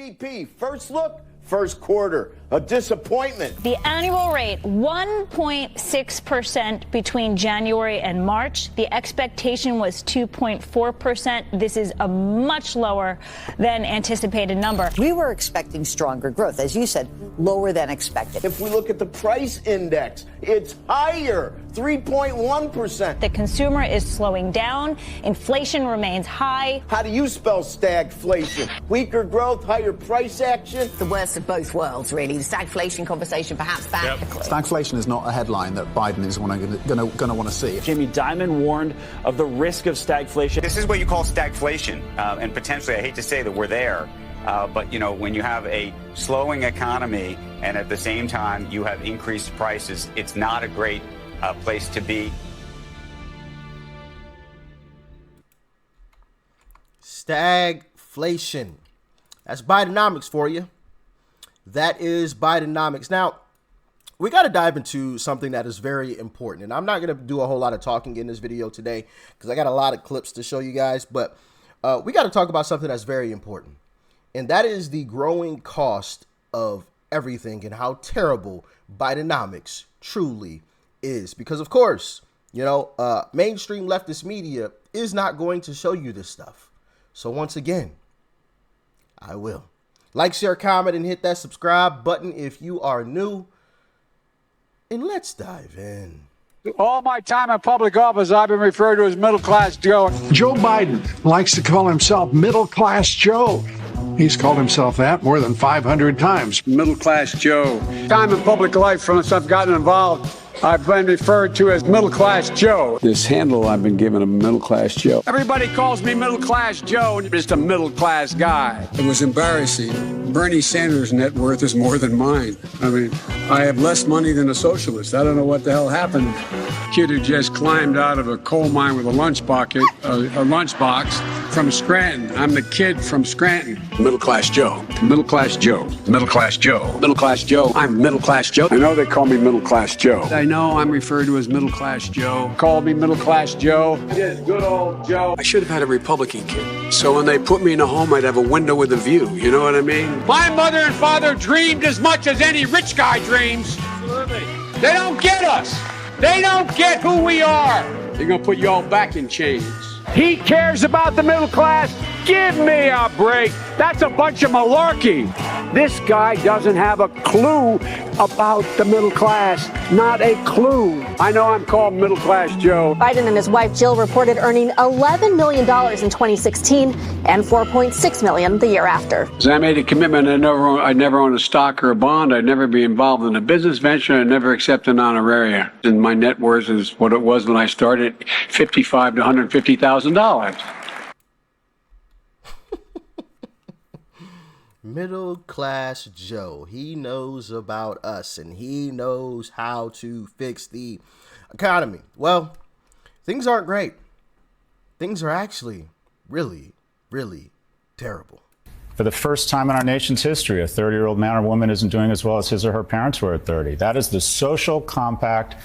GDP, first look, first quarter, a disappointment. The annual rate, 1.6% between January and March. The expectation was 2.4%. This is a much lower than anticipated number. We were expecting stronger growth, as you said, lower than expected. If we look at the price index, it's higher, 3.1%. The consumer is slowing down. Inflation remains high. How do you spell stagflation? Weaker growth, higher price action? The worst of both worlds, really. The stagflation conversation perhaps back. Stagflation is not a headline that Biden is going to want to see. Jamie Dimon warned of the risk of stagflation. This is what you call stagflation, and potentially, I hate to say that we're there, but, you know, when you have a slowing economy and at the same time you have increased prices, it's not a great place to be. Stagflation. That's Bidenomics for you. That is Bidenomics. Now, we got to dive into something that is very important. And I'm not going to do a whole lot of talking in this video today because I got a lot of clips to show you guys. But we got to talk about something that's very important. And that is the growing cost of everything and how terrible Bidenomics truly is. Because, of course, you know, mainstream leftist media is not going to show you this stuff. So once again, I will. Like, share, comment, and hit that subscribe button if you are new. And let's dive in. All my time in public office, I've been referred to as middle-class Joe. Joe Biden likes to call himself middle-class Joe. He's called himself that more than 500 times. Middle-class Joe. Time in public life, from since I've gotten involved, I've been referred to as middle-class Joe. This handle I've been given, a middle-class Joe. Everybody calls me middle-class Joe, and just a middle-class guy. It was embarrassing. Bernie Sanders' net worth is more than mine. I mean, I have less money than a socialist. I don't know what the hell happened. Kid who just climbed out of a coal mine with a lunchbox from Scranton. I'm the kid from Scranton. Middle-class Joe. Middle-class Joe. Middle-class Joe. Middle-class Joe. I'm middle-class Joe. I know they call me middle-class Joe. I know I'm referred to as middle-class Joe. Called me middle-class Joe. Yes, good old Joe. I should have had a Republican kid. So when they put me in a home, I'd have a window with a view. You know what I mean? My mother and father dreamed as much as any rich guy dreams. Absolutely. They don't get us. They don't get who we are. They're going to put you all back in chains. He cares about the middle class. Give me a break. That's a bunch of malarkey. This guy doesn't have a clue about the middle class. Not a clue. I know I'm called middle class Joe. Biden and his wife Jill reported earning $11 million in 2016 and $4.6 million the year after. I made a commitment. I'd never own a stock or a bond. I'd never be involved in a business venture. I'd never accept an honoraria. And my net worth is what it was when I started, $55,000 to $150,000. Middle class Joe. He knows about us and he knows how to fix the economy. Well, things aren't great. Things are actually really, really terrible. For the first time in our nation's history, a 30-year-old man or woman isn't doing as well as his or her parents were at 30. That is the social compact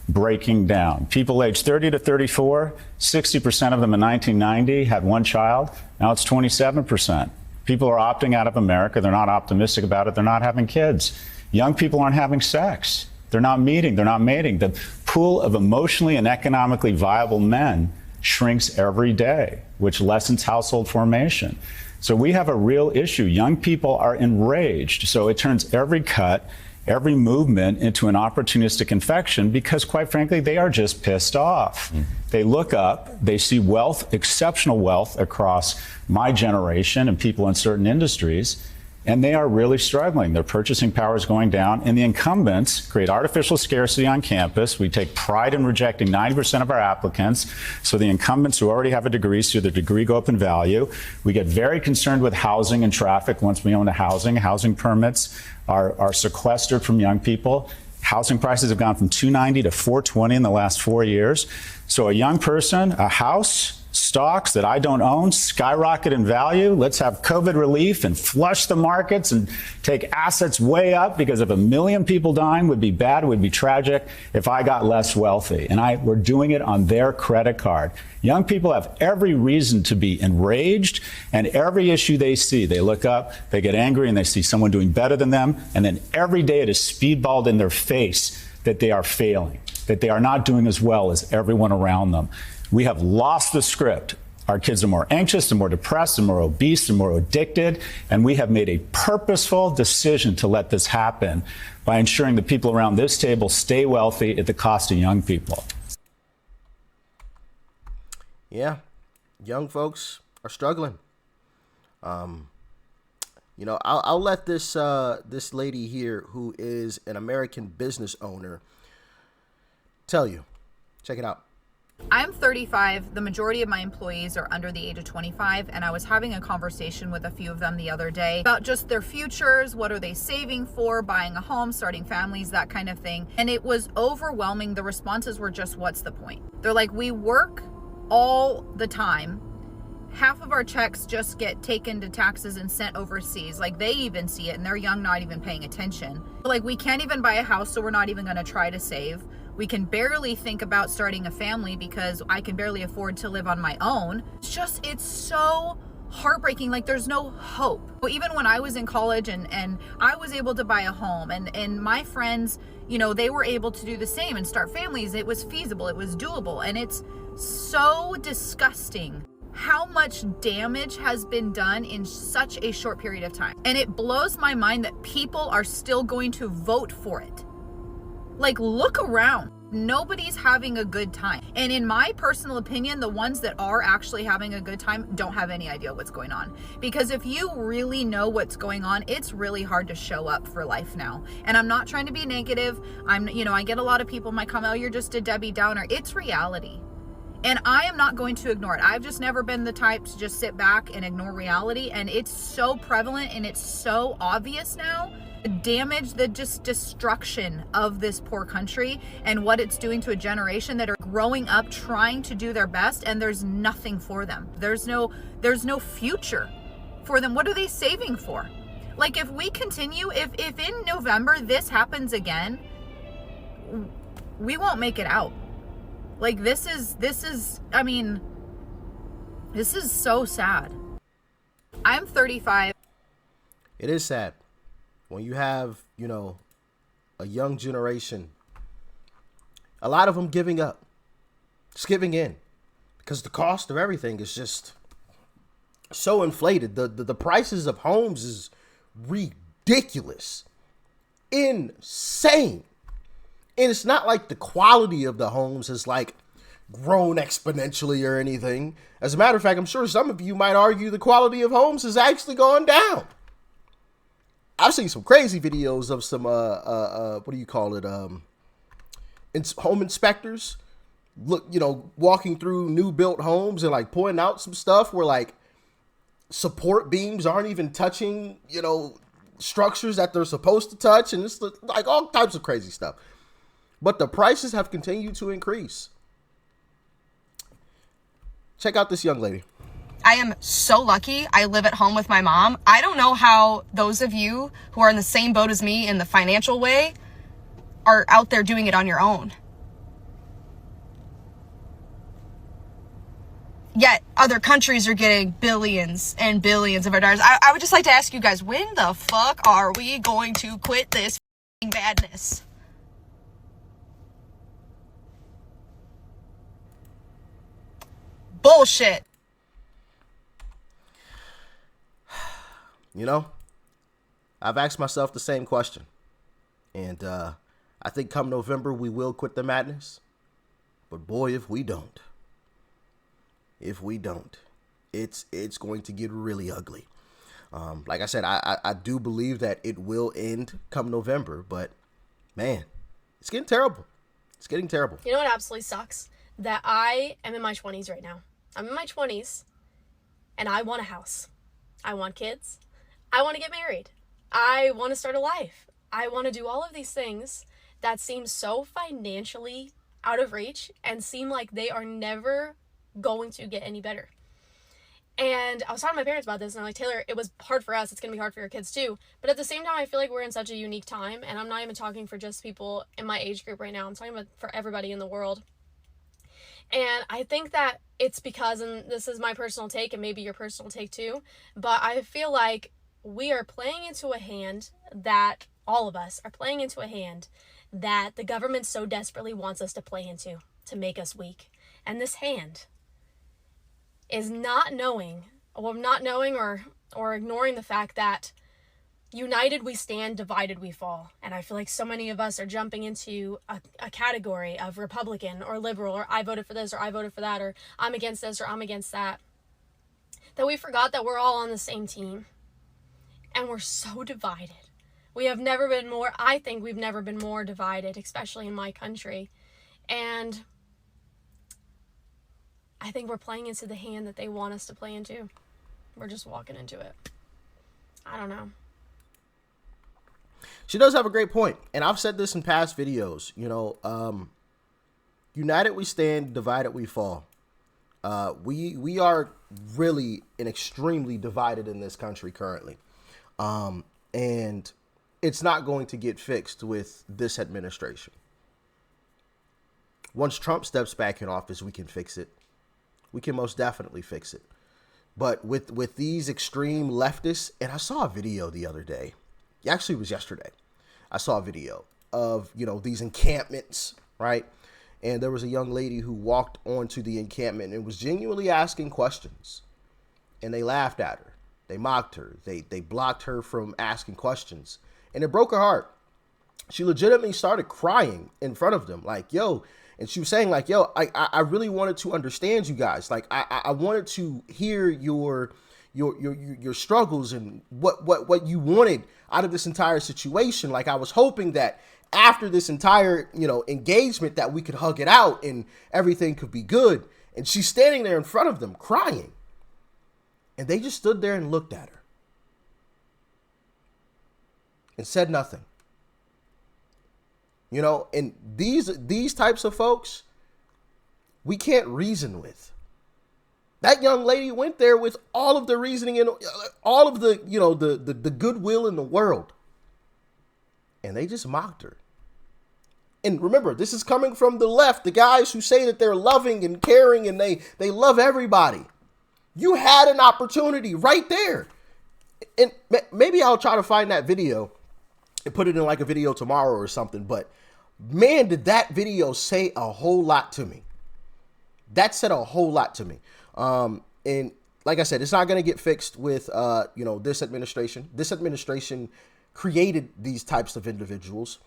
breaking down. People aged 30 to 34, 60% of them in 1990 had one child. Now it's 27%. People are opting out of America. They're not optimistic about it. They're not having kids. Young people aren't having sex. They're not meeting. They're not mating. The pool of emotionally and economically viable men shrinks every day, which lessens household formation. So we have a real issue. Young people are enraged. So it turns every cut, every movement into an opportunistic infection because, quite frankly, they are just pissed off. They look up, they see wealth, exceptional wealth across my generation and people in certain industries, and they are really struggling. Their purchasing power is going down, and the incumbents create artificial scarcity on campus. We take pride in rejecting 90% of our applicants, so the incumbents who already have a degree see their degree go up in value. We get very concerned with housing and traffic once we own a housing. Housing permits are sequestered from young people. Housing prices have gone from $290 to $420 in the last 4 years. So a young person, a house, stocks that I don't own skyrocket in value. Let's have COVID relief and flush the markets and take assets way up, because if 1 million people dying would be bad, it would be tragic if I got less wealthy. And we're doing it on their credit card. Young people have every reason to be enraged, and every issue they see, they look up, they get angry, and they see someone doing better than them. And then every day it is speedballed in their face that they are failing, that they are not doing as well as everyone around them. We have lost the script. Our kids are more anxious and more depressed and more obese and more addicted. And we have made a purposeful decision to let this happen by ensuring the people around this table stay wealthy at the cost of young people. Yeah, young folks are struggling. You know, I'll let this this lady here, who is an American business owner, tell you. Check it out. I'm 35. The majority of my employees are under the age of 25, and I was having a conversation with a few of them the other day about just their futures, what are they saving for, buying a home, starting families, that kind of thing. And it was overwhelming. The responses were just, what's the point? They're like, we work all the time. Half of our checks just get taken to taxes and sent overseas. Like, they even see it, and they're young, not even paying attention. Like, we can't even buy a house, so we're not even going to try to save. We can barely think about starting a family because I can barely afford to live on my own. It's so heartbreaking. Like, there's no hope. Even when I was in college and I was able to buy a home, and my friends, you know, they were able to do the same and start families. It was feasible. It was doable. And it's so disgusting how much damage has been done in such a short period of time. And it blows my mind that people are still going to vote for it. Like, look around. Nobody's having a good time. And in my personal opinion, the ones that are actually having a good time don't have any idea what's going on. Because if you really know what's going on, it's really hard to show up for life now. And I'm not trying to be negative. I get a lot of people might come, oh, you're just a Debbie Downer. It's reality. And I am not going to ignore it. I've just never been the type to just sit back and ignore reality. And it's so prevalent and it's so obvious now. The damage, the just destruction of this poor country and what it's doing to a generation that are growing up trying to do their best, and there's nothing for them. There's no future for them. What are they saving for? Like, if we continue, if in November this happens again, we won't make it out. Like, this is so sad. I'm 35. It is sad when you have, you know, a young generation, a lot of them giving up, just giving in, because the cost of everything is just so inflated. The prices of homes is ridiculous, insane. And it's not like the quality of the homes has like grown exponentially or anything. As a matter of fact, I'm sure some of you might argue the quality of homes has actually gone down. I've seen some crazy videos of some what do you call it? Home inspectors walking through new built homes and like pointing out some stuff where like support beams aren't even touching, structures that they're supposed to touch, and it's like all types of crazy stuff. But the prices have continued to increase. Check out this young lady. I am so lucky. I live at home with my mom. I don't know how those of you who are in the same boat as me in the financial way are out there doing it on your own. Yet other countries are getting billions and billions of dollars. I would just like to ask you guys, when the fuck are we going to quit this badness? Bullshit. I've asked myself the same question. And I think come November, we will quit the madness. But boy, if we don't, it's going to get really ugly. Like I said, I do believe that it will end come November. But man, it's getting terrible. It's getting terrible. You know what absolutely sucks? That I am in my 20s right now. I'm in my 20s and I want a house. I want kids. I want to get married. I want to start a life. I want to do all of these things that seem so financially out of reach and seem like they are never going to get any better. And I was talking to my parents about this, and I'm like, Taylor, it was hard for us. It's going to be hard for your kids too. But at the same time, I feel like we're in such a unique time, and I'm not even talking for just people in my age group right now. I'm talking about for everybody in the world. And I think that it's because, and this is my personal take, and maybe your personal take too, but I feel like we are playing into a hand that, all of us are playing into a hand that the government so desperately wants us to play into, to make us weak. And this hand is not knowing or ignoring the fact that united we stand, divided we fall. And I feel like so many of us are jumping into a category of Republican or liberal, or I voted for this or I voted for that, or I'm against this or I'm against that we forgot that we're all on the same team. And we're so divided. I think we've never been more divided, especially in my country. And I think we're playing into the hand that they want us to play into. We're just walking into it. I don't know. She does have a great point. And I've said this in past videos, united we stand, divided we fall. We are really and extremely divided in this country currently. And it's not going to get fixed with this administration. Once Trump steps back in office, we can fix it. We can most definitely fix it. But with these extreme leftists, and I saw a video the other day. Actually, it was yesterday. I saw a video of, these encampments, right? And there was a young lady who walked onto the encampment and was genuinely asking questions. And they laughed at her. They mocked her. They blocked her from asking questions. And it broke her heart. She legitimately started crying in front of them. Like, yo. And she was saying, like, yo, I really wanted to understand you guys. Like, I wanted to hear your struggles and what you wanted out of this entire situation. Like, I was hoping that after this entire, engagement that we could hug it out and everything could be good. And she's standing there in front of them crying. And they just stood there and looked at her and said nothing. And these types of folks, we can't reason with. That young lady went there with all of the reasoning and all of the, the goodwill in the world. And they just mocked her. And remember, this is coming from the left, the guys who say that they're loving and caring and they love everybody. You had an opportunity right there. And maybe I'll try to find that video and put it in like a video tomorrow or something. But man, did that video say a whole lot to me. That said a whole lot to me. And like I said, it's not going to get fixed with, this administration. This administration created these types of individuals.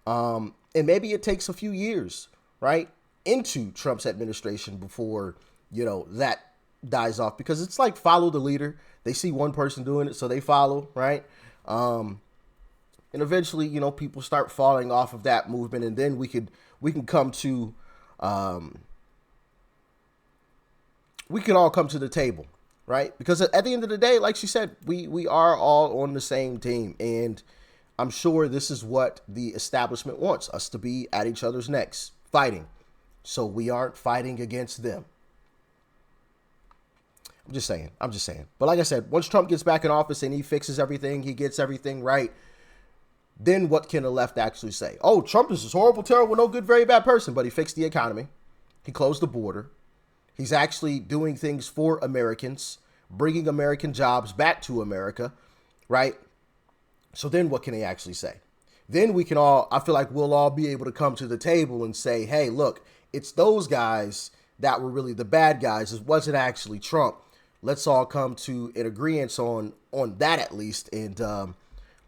And maybe it takes a few years, right, into Trump's administration before, that dies off, because it's like follow the leader. They see one person doing it, so they follow, right? And eventually, people start falling off of that movement, and then we can come to, we can all come to the table, right? Because at the end of the day, like she said, we are all on the same team, and I'm sure this is what the establishment wants us to be, at each other's necks, fighting, so we aren't fighting against them. I'm just saying. But like I said, once Trump gets back in office and he fixes everything, he gets everything right, then what can the left actually say? Oh, Trump is this horrible, terrible, no good, very bad person. But he fixed the economy. He closed the border. He's actually doing things for Americans, bringing American jobs back to America, right? So then what can they actually say? Then we can all, I feel like we'll all be able to come to the table and say, hey, look, it's those guys that were really the bad guys. It wasn't actually Trump. Let's all come to an agreement on that at least. And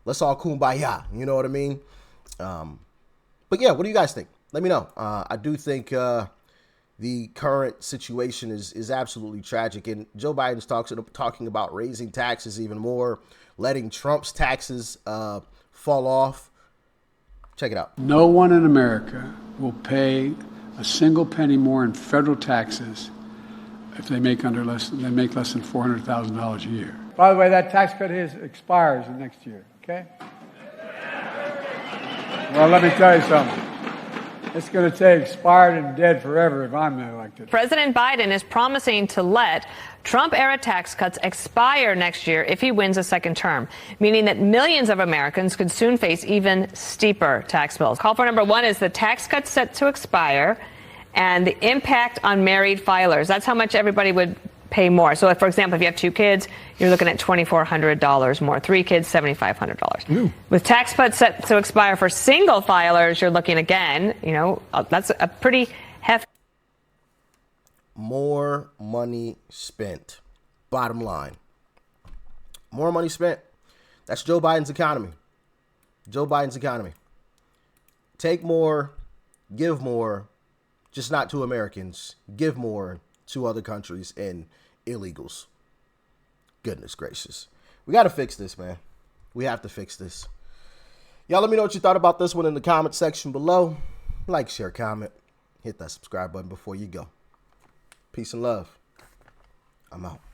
let's all kumbaya. You know what I mean? But yeah, what do you guys think? Let me know. I do think the current situation is absolutely tragic. And Joe Biden's talking about raising taxes even more, letting Trump's taxes fall off. Check it out. No one in America will pay a single penny more in federal taxes if they make less than $400,000 a year. By the way, that tax cut expires next year, okay? Well, let me tell you something. It's going to stay expired and dead forever if I'm elected. President Biden is promising to let Trump-era tax cuts expire next year if he wins a second term, meaning that millions of Americans could soon face even steeper tax bills. Call for number one is the tax cuts set to expire and the impact on married filers. That's how much everybody would pay more. So, for example, if you have 2 kids, you're looking at $2,400 more. 3 kids, $7,500. With tax cuts set to expire for single filers, you're looking again, that's a pretty hefty. More money spent. Bottom line. More money spent. That's Joe Biden's economy. Joe Biden's economy. Take more, give more, just not to Americans. Give more to other countries and illegals. Goodness gracious. We got to fix this, man. We have to fix this. Y'all let me know what you thought about this one in the comment section below. Like, share, comment. Hit that subscribe button before you go. Peace and love. I'm out.